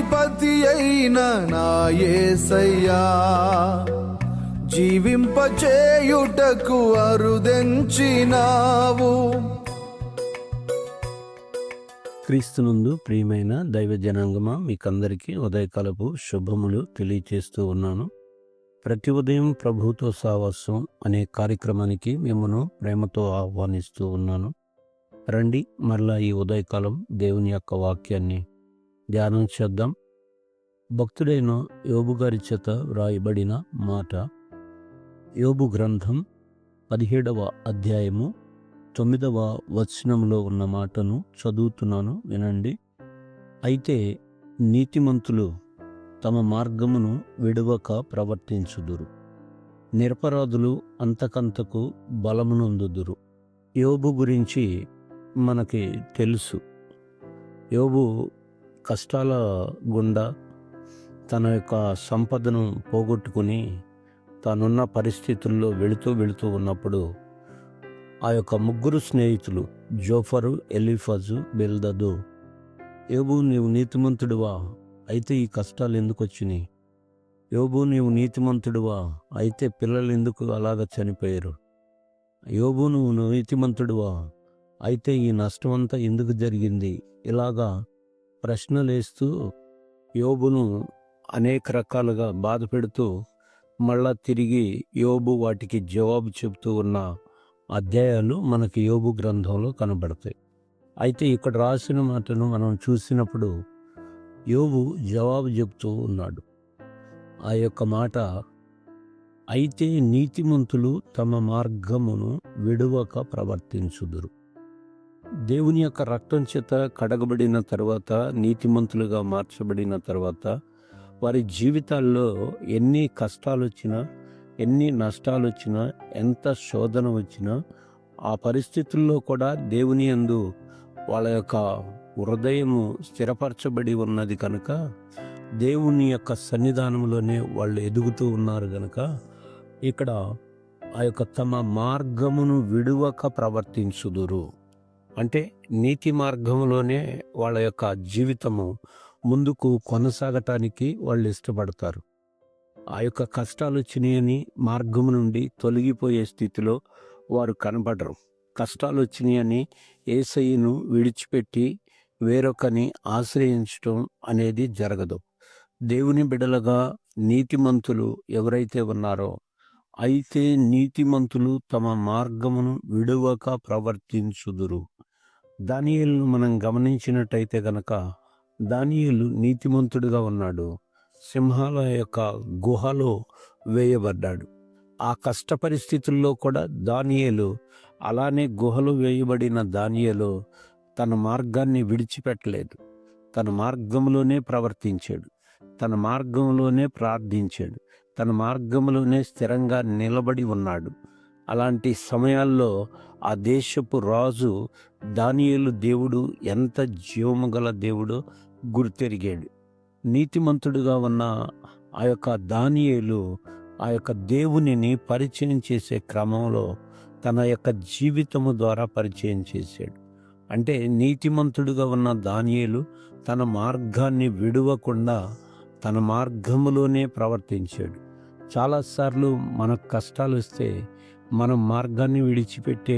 అధిపతి అయిన నా యేసయ్యా, జీవింపచేయుటకు అరుదెంచినావు. క్రీస్తునందు ప్రియమైన దైవ జనాంగమా, మీకందరికీ ఉదయకాలపు శుభములు తెలియచేస్తూ ఉన్నాను. ప్రతి ఉదయం ప్రభుతో సావాసం అనే కార్యక్రమానికి మిమ్మను ప్రేమతో ఆహ్వానిస్తూ ఉన్నాను. రండి, మరలా ఈ ఉదయకాలం దేవుని యొక్క వాక్యాన్ని ధ్యానం చేద్దాం. భక్తుడైన యోబు గారి చేత వ్రాయబడిన మాట, యోబు గ్రంథం 17వ అధ్యాయము 9వ వచనంలో ఉన్న మాటను చదువుతున్నాను, వినండి. అయితే నీతిమంతులు తమ మార్గమును విడువక ప్రవర్తించుదురు, నిరపరాధులు అంతకంతకు బలమునొందుదురు. యోబు గురించి మనకి తెలుసు. యోబు కష్టాల గుండా తన యొక్క సంపదను పోగొట్టుకుని తానున్న పరిస్థితుల్లో వెళుతూ ఉన్నప్పుడు ఆ యొక్క ముగ్గురు స్నేహితులు జోఫరు, ఎలీఫజు, బిల్దదు, యోబు నీవు నీతిమంతుడివా, అయితే ఈ కష్టాలు ఎందుకు వచ్చినాయి? యోబు నీవు నీతిమంతుడివా, అయితే పిల్లలు ఎందుకు అలాగ చనిపోయారు? యోబు నువ్వు నీతిమంతుడివా, అయితే ఈ నష్టం అంతా ఎందుకు జరిగింది? ఇలాగా ప్రశ్నలేస్తూ యోబును అనేక రకాలుగా బాధ పెడుతూ మళ్ళా తిరిగి యోబు వాటికి జవాబు చెబుతూ ఉన్న అధ్యాయాలు మనకి యోబు గ్రంథంలో కనబడతాయి. అయితే ఇక్కడ రాసిన మాటను మనం చూసినప్పుడు యోబు జవాబు చెబుతూ ఉన్నాడు. ఆ యొక్క మాట, అయితే నీతిమంతులు తమ మార్గమును విడువక ప్రవర్తించుదురు. దేవుని యొక్క రక్తం చేత కడగబడిన తర్వాత, నీతిమంతులుగా మార్చబడిన తర్వాత వారి జీవితాల్లో ఎన్ని కష్టాలు వచ్చినా, ఎన్ని నష్టాలు వచ్చినా, ఎంత శోధన వచ్చినా, ఆ పరిస్థితుల్లో కూడా దేవుని యందు వాళ్ళ యొక్క హృదయము స్థిరపరచబడి ఉన్నది కనుక, దేవుని యొక్క సన్నిధానంలోనే వాళ్ళు ఎదుగుతూ ఉన్నారు కనుక, ఇక్కడ ఆ యొక్క తమ మార్గమును విడువక ప్రవర్తించుదురు అంటే నీతి మార్గంలోనే వాళ్ళ యొక్క జీవితము ముందుకు కొనసాగటానికి వాళ్ళు ఇష్టపడతారు. ఆ యొక్క కష్టాలు వచ్చినాయని మార్గం నుండి తొలగిపోయే స్థితిలో వారు కనబడరు. కష్టాలు వచ్చినాయని యేసయ్యను విడిచిపెట్టి వేరొకని ఆశ్రయించడం అనేది జరగదు. దేవుని బిడ్డలుగా నీతిమంతులు ఎవరైతే ఉన్నారో, అయితే నీతిమంతులు తమ మార్గమును విడువక ప్రవర్తించుదురు. దానియేలును మనం గమనించినట్టయితే గనక, దానియేలు నీతిమంతుడిగా ఉన్నాడు. సింహాల యొక్క గుహలో వేయబడ్డాడు. ఆ కష్ట పరిస్థితుల్లో కూడా దానియేలు, అలానే గుహలో వేయబడిన దానియేలు తన మార్గాన్ని విడిచిపెట్టలేదు. తన మార్గంలోనే ప్రవర్తించాడు, తన మార్గంలోనే ప్రార్థించాడు, తన మార్గంలోనే స్థిరంగా నిలబడి ఉన్నాడు. అలాంటి సమయాల్లో ఆ దేశపు రాజు దానియేలు దేవుడు ఎంత జీవము గల దేవుడో గుర్తెరిగాడు. నీతిమంతుడుగా ఉన్న ఆ యొక్క దానియేలు ఆ యొక్క దేవునిని పరిచయం చేసే క్రమంలో తన యొక్క జీవితము ద్వారా పరిచయం చేశాడు. అంటే నీతిమంతుడుగా ఉన్న దానియేలు తన మార్గాన్ని విడువకుండా తన మార్గములోనే ప్రవర్తించాడు. చాలాసార్లు మనకు కష్టాలు వస్తే మనం మార్గాన్ని విడిచిపెట్టే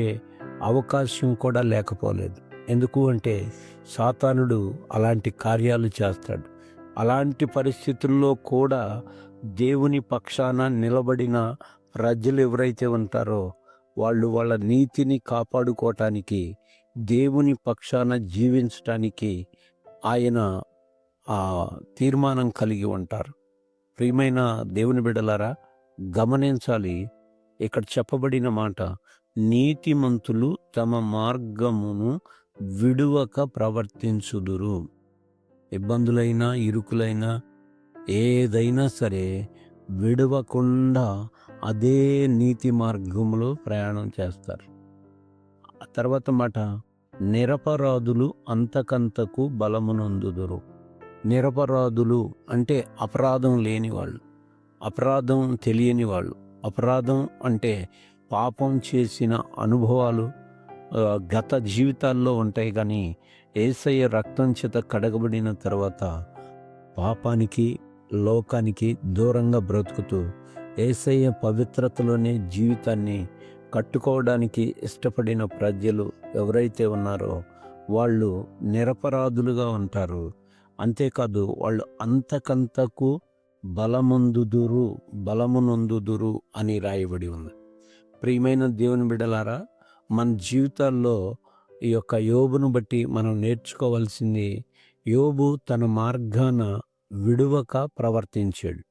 అవకాశం కూడా లేకపోలేదు. ఎందుకు అంటే సాతానుడు అలాంటి కార్యాలు చేస్తాడు. అలాంటి పరిస్థితుల్లో కూడా దేవుని పక్షాన నిలబడిన ప్రజలు ఎవరైతే ఉంటారో వాళ్ళు వాళ్ళ నీతిని కాపాడుకోవటానికి, దేవుని పక్షాన జీవించటానికి ఆయన తీర్మానం కలిగి ఉంటారు. ప్రియమైన దేవుని బిడ్డలారా, గమనించాలి, ఇక్కడ చెప్పబడిన మాట, నీతిమంతులు తమ మార్గమును విడువక ప్రవర్తించుదురు. ఇబ్బందులైనా, ఇరుకులైనా, ఏదైనా సరే విడవకుండా అదే నీతి మార్గంలో ప్రయాణం చేస్తారు. ఆ తర్వాత మాట, నిరపరాధులు అంతకంతకు బలమునందుదురు. నిరపరాధులు అంటే అపరాధం లేని వాళ్ళు, అపరాధం తెలియని వాళ్ళు. అపరాధం అంటే పాపం చేసిన అనుభవాలు గత జీవితాల్లో ఉంటాయి. కానీ యేసయ్య రక్తం చేత కడగబడిన తర్వాత పాపానికి, లోకానికి దూరంగా బ్రతుకుతూ యేసయ్య పవిత్రతలోనే జీవితాన్ని కట్టుకోవడానికి ఇష్టపడిన ప్రజలు ఎవరైతే ఉన్నారో వాళ్ళు నిరపరాధులుగా ఉంటారు. అంతేకాదు వాళ్ళు అంతకంతకు బలమునొందుదురు అని రాయబడి ఉంది. ప్రియమైన దేవుని బిడ్డలారా, మన జీవితాల్లో ఈ యొక్క యోబును బట్టి మనం నేర్చుకోవాల్సింది, యోబు తన మార్గాన విడువక ప్రవర్తించాడు.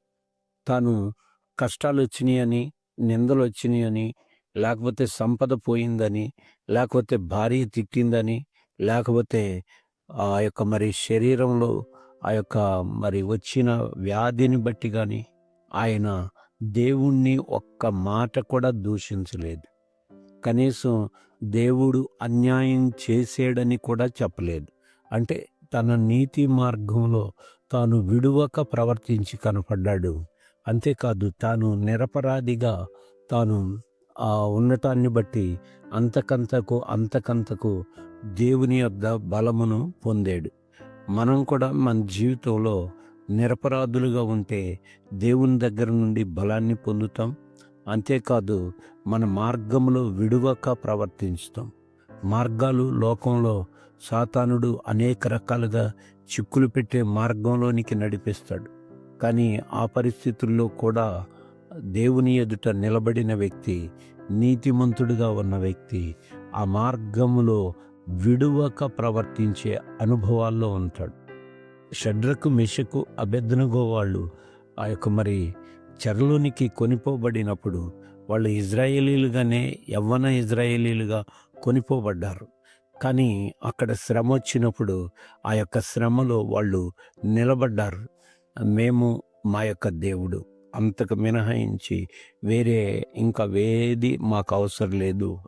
తాను కష్టాలు వచ్చినాయని, నిందలు వచ్చినాయని, లేకపోతే సంపద పోయిందని, లేకపోతే భార్య తిట్టిందని, లేకపోతే ఆ యొక్క శరీరంలో ఆ యొక్క వచ్చిన వ్యాధిని బట్టి కానీ ఆయన దేవుణ్ణి ఒక్క మాట కూడా దూషించలేదు. కనీసం దేవుడు అన్యాయం చేసాడని కూడా చెప్పలేదు. అంటే తన నీతి మార్గంలో తాను విడువక ప్రవర్తించి కనపడ్డాడు. అంతేకాదు తాను నిరపరాధిగా తాను ఉండటాన్ని బట్టి అంతకంతకు దేవుని యొద్ద బలమును పొందాడు. మనం కూడా మన జీవితంలో నిరపరాధులుగా ఉంటే దేవుని దగ్గర నుండి బలాన్ని పొందుతాం. అంతేకాదు మన మార్గంలో విడువక ప్రవర్తించుతాం. మార్గాలు లోకంలో సాతానుడు అనేక రకాలుగా చిక్కులు పెట్టే మార్గంలోనికి నడిపిస్తాడు. కానీ ఆ పరిస్థితుల్లో కూడా దేవుని ఎదుట నిలబడిన వ్యక్తి, నీతిమంతుడిగా ఉన్న వ్యక్తి ఆ మార్గములో విడువక ప్రవర్తించే అనుభవాల్లో ఉంటాడు. షడ్రకు, మెషకు, అబేద్నెగో వాళ్ళు ఆ యొక్క చెరలోనికి కొనిపోబడినప్పుడు వాళ్ళు ఇజ్రాయేలీలుగానే యవ్వన ఇజ్రాయేలీలుగా కొనిపోబడ్డారు. కానీ అక్కడ శ్రమ వచ్చినప్పుడు ఆ యొక్క శ్రమలో వాళ్ళు నిలబడ్డారు. మేము మా యొక్క దేవుడు, అంతకు మినహాయించి వేరే ఇంకా వేది మాకు అవసరం లేదు,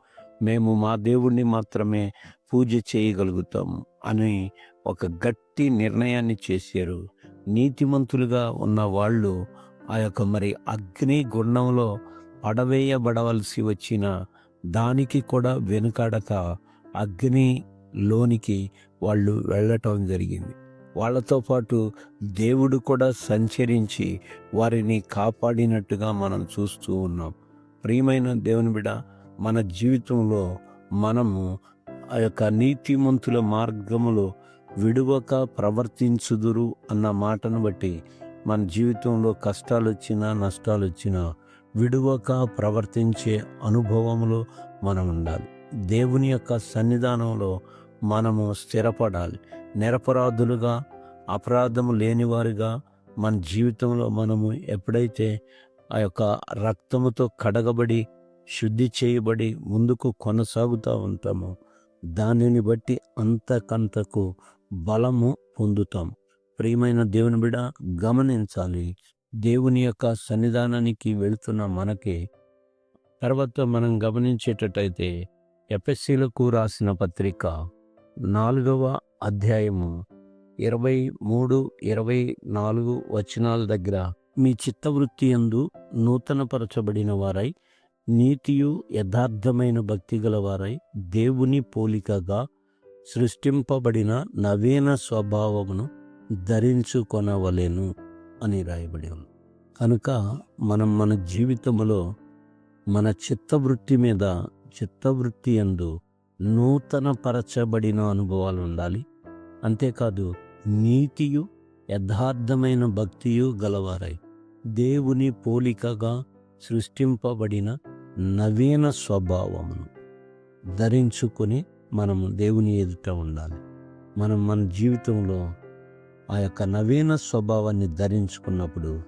మేము మా దేవుణ్ణి మాత్రమే పూజ చేయగలుగుతాము అని ఒక గట్టి నిర్ణయాన్ని చేశారు. నీతిమంతులుగా ఉన్న వాళ్ళు ఆ యొక్క అగ్ని గుండంలో పడవేయబడవలసి వచ్చిన దానికి కూడా వెనుకాడక అగ్నిలోనికి వాళ్ళు వెళ్ళటం జరిగింది. వాళ్ళతో పాటు దేవుడు కూడా సంచరించి వారిని కాపాడినట్టుగా మనం చూస్తూ ఉన్నాం. ప్రియమైన దేవుని బిడ్డ, మన జీవితంలో మనము ఆ యొక్క నీతిమంతుల మార్గములో విడువక ప్రవర్తించుదురు అన్న మాటను బట్టి మన జీవితంలో కష్టాలు వచ్చినా, నష్టాలు వచ్చినా విడువక ప్రవర్తించే అనుభవంలో మనం ఉండాలి. దేవుని యొక్క సన్నిధానంలో మనము స్థిరపడాలి. నిరపరాధులుగా, అపరాధము లేనివారుగా మన జీవితంలో మనము ఎప్పుడైతే ఆ యొక్క రక్తముతో కడగబడి, శుద్ధి చేయబడి ముందుకు కొనసాగుతూ ఉంటామో దానిని బట్టి అంతకంతకు బలము పొందుతాం. ప్రియమైన దేవుని బిడ్డ, గమనించాలి, దేవుని యొక్క సన్నిధానానికి వెళుతున్న మనకి తర్వాత మనం గమనించేటట్టయితే ఎఫెసీయులకు రాసిన పత్రిక 4వ అధ్యాయము 23, 24 వచనాల దగ్గర, మీ చిత్తవృత్తి యందు నూతనపరచబడిన వారై నీతియు యథార్థమైన భక్తి గల వారై దేవుని పోలికగా సృష్టింపబడిన నవీన స్వభావమును ధరించుకొనవలెను అని రాయబడి ఉంది. కనుక మనం మన జీవితంలో మన చిత్తవృత్తి యందు నూతనపరచబడిన అనుభవాలు ఉండాలి. అంతేకాదు నీతియు యథార్థమైన భక్తియు గలవారై దేవుని పోలికగా సృష్టింపబడిన నవీన స్వభావమును ధరించుకొని మనము దేవుని ఎదుట ఉండాలి. మనం మన జీవితంలో ఆ యొక్క నవీన స్వభావాన్ని ధరించుకున్నప్పుడు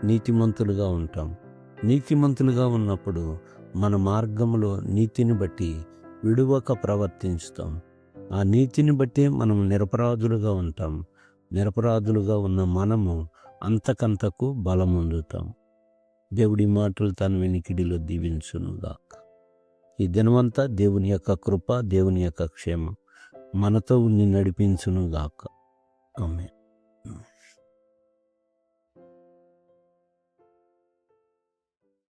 నీతిమంతులుగా ఉంటాం. నీతిమంతులుగా ఉన్నప్పుడు మన మార్గంలో నీతిని బట్టి విడువక ప్రవర్తించుతాం. ఆ నీతిని బట్టి మనం నిరపరాధులుగా ఉంటాం. నిరపరాధులుగా ఉన్న మనము అంతకంతకు బలమొందుతాం. దేవుడి మాటలు తన వినికిడిలో దీవించునుగాక. ఈ దినమంతా దేవుని యొక్క కృప, దేవుని యొక్క క్షేమం మనతో ఉండి నడిపించునుగాక. ఆమేన్.